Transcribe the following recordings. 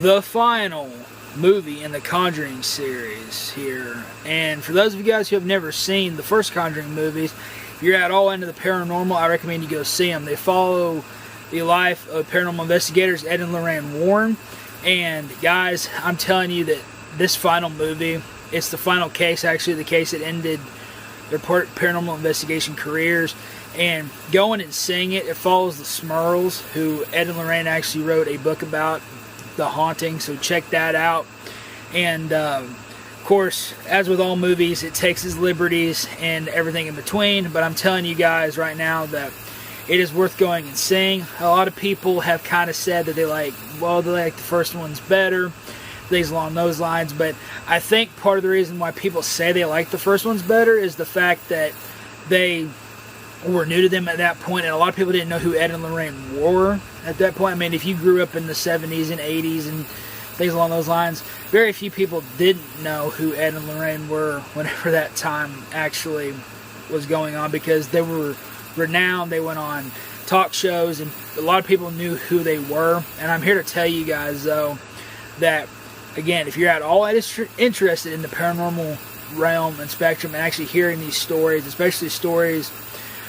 The final movie in the Conjuring series here. And for those of you guys who have never seen the first Conjuring movies, if you're at all into the paranormal, I recommend you go see them. They follow the life of paranormal investigators Ed and Lorraine Warren. And guys, I'm telling you that this final movie, it's the final case, actually the case that ended their paranormal investigation careers. And going and seeing it, it follows the Smurls, who Ed and Lorraine actually wrote a book about the haunting, so check that out. And of course, as with all movies, it takes its liberties and everything in between, but I'm telling you guys right now that it is worth going and seeing. A lot of people have kind of said that they like the first one's better, things along those lines, but I think part of the reason why people say they like the first one's better is the fact that they were new to them at that point, and a lot of people didn't know who Ed and Lorraine were at that point. I mean, if you grew up in the 70s and 80s and things along those lines, very few people didn't know who Ed and Lorraine were whenever that time actually was going on, because they were renowned. They went on talk shows, and a lot of people knew who they were. And I'm here to tell you guys, though, that, again, if you're at all interested in the paranormal realm and spectrum and actually hearing these stories, especially stories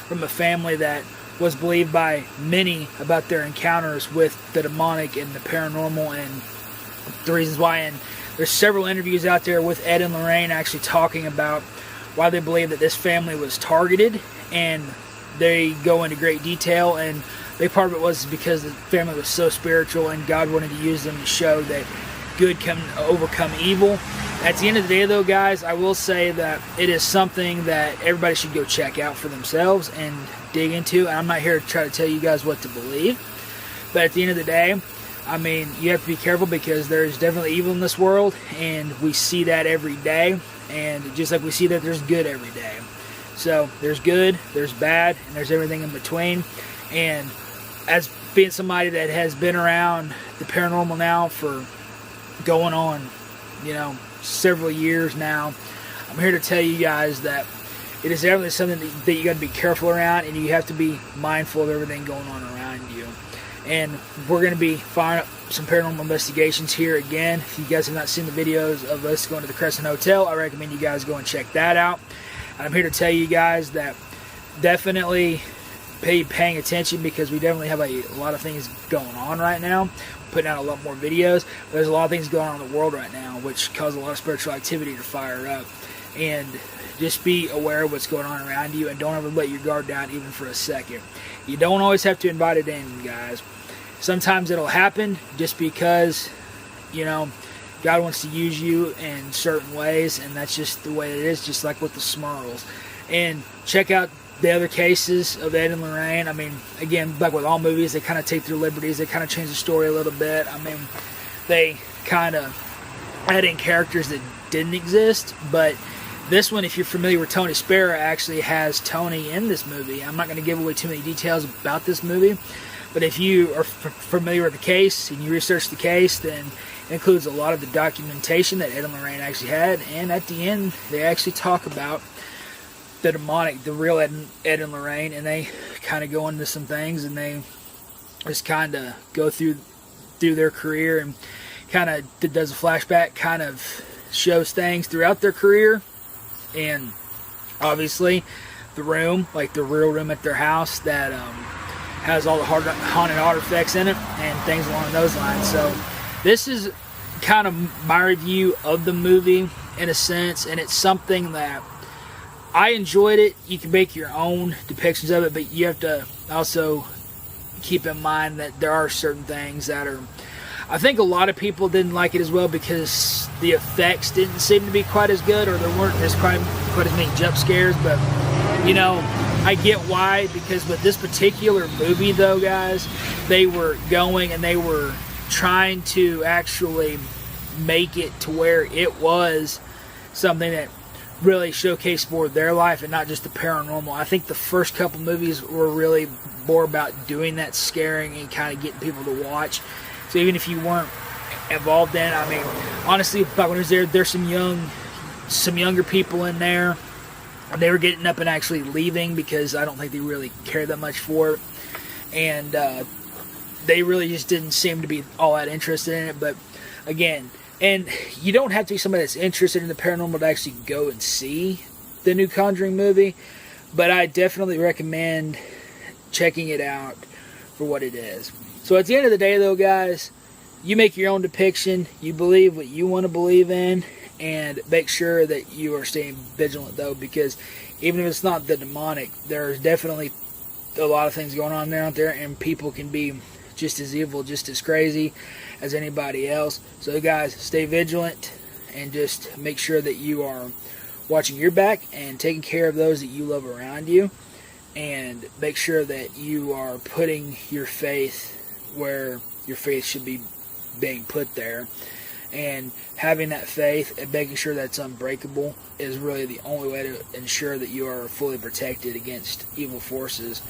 from a family that was believed by many about their encounters with the demonic and the paranormal and the reasons why. And there's several interviews out there with Ed and Lorraine actually talking about why they believe that this family was targeted, and they go into great detail. And a big part of it was because the family was so spiritual and God wanted to use them to show that good can overcome evil. At the end of the day, though, guys, I will say that it is something that everybody should go check out for themselves and dig into. And I'm not here to try to tell you guys what to believe, but at the end of the day, I mean, you have to be careful, because there's definitely evil in this world, and we see that every day. And just like we see that there's good every day, so there's good, there's bad, and there's everything in between. And as being somebody that has been around the paranormal now for going on, several years now, I'm here to tell you guys that it is definitely something that you got to be careful around, and you have to be mindful of everything going on around you. And we're going to be firing up some paranormal investigations here again. If you guys have not seen the videos of us going to the Crescent Hotel, I recommend you guys go and check that out. And I'm here to tell you guys that definitely paying attention, because we definitely have a lot of things going on right now. We're putting out a lot more videos. There's a lot of things going on in the world right now which cause a lot of spiritual activity to fire up. And just be aware of what's going on around you, and don't ever let your guard down even for a second. You don't always have to invite it in, guys. Sometimes it'll happen just because, God wants to use you in certain ways, and that's just the way it is, just like with the Smurls. And check out the other cases of Ed and Lorraine. I mean, again, like with all movies, they kind of take their liberties. They kind of change the story a little bit. I mean, they kind of add in characters that didn't exist. But this one, if you're familiar with Tony Sparrow, actually has Tony in this movie. I'm not going to give away too many details about this movie, but if you are familiar with the case and you research the case, then it includes a lot of the documentation that Ed and Lorraine actually had. And at the end, they actually talk about the demonic, the real Ed and Lorraine, and they kind of go into some things, and they just kind of go through their career, and kind of does a flashback, kind of shows things throughout their career. And obviously the room, like the real room at their house that has all the haunted artifacts in it and things along those lines. So this is kind of my review of the movie in a sense, and it's something that I enjoyed it. You can make your own depictions of it, but you have to also keep in mind that there are certain things that are, I think a lot of people didn't like it as well, because the effects didn't seem to be quite as good, or there weren't quite as many jump scares. But I get why, because with this particular movie, though, guys, they were going and they were trying to actually make it to where it was something that really showcased more of their life and not just the paranormal. I think the first couple movies were really more about doing that scaring and kind of getting people to watch. So even if you weren't involved in it, I mean, honestly, back when I was there's some younger people in there. They were getting up and actually leaving, because I don't think they really cared that much for it. And they really just didn't seem to be all that interested in it. But again, and you don't have to be somebody that's interested in the paranormal to actually go and see the new Conjuring movie, but I definitely recommend checking it out for what it is. So at the end of the day, though, guys, you make your own depiction. You believe what you want to believe in, and make sure that you are staying vigilant, though, because even if it's not the demonic, there's definitely a lot of things going on out there, and people can be just as evil, just as crazy as anybody else. So, guys, stay vigilant and just make sure that you are watching your back and taking care of those that you love around you, and make sure that you are putting your faith where your faith should be being put there, and having that faith and making sure that's unbreakable is really the only way to ensure that you are fully protected against evil forces.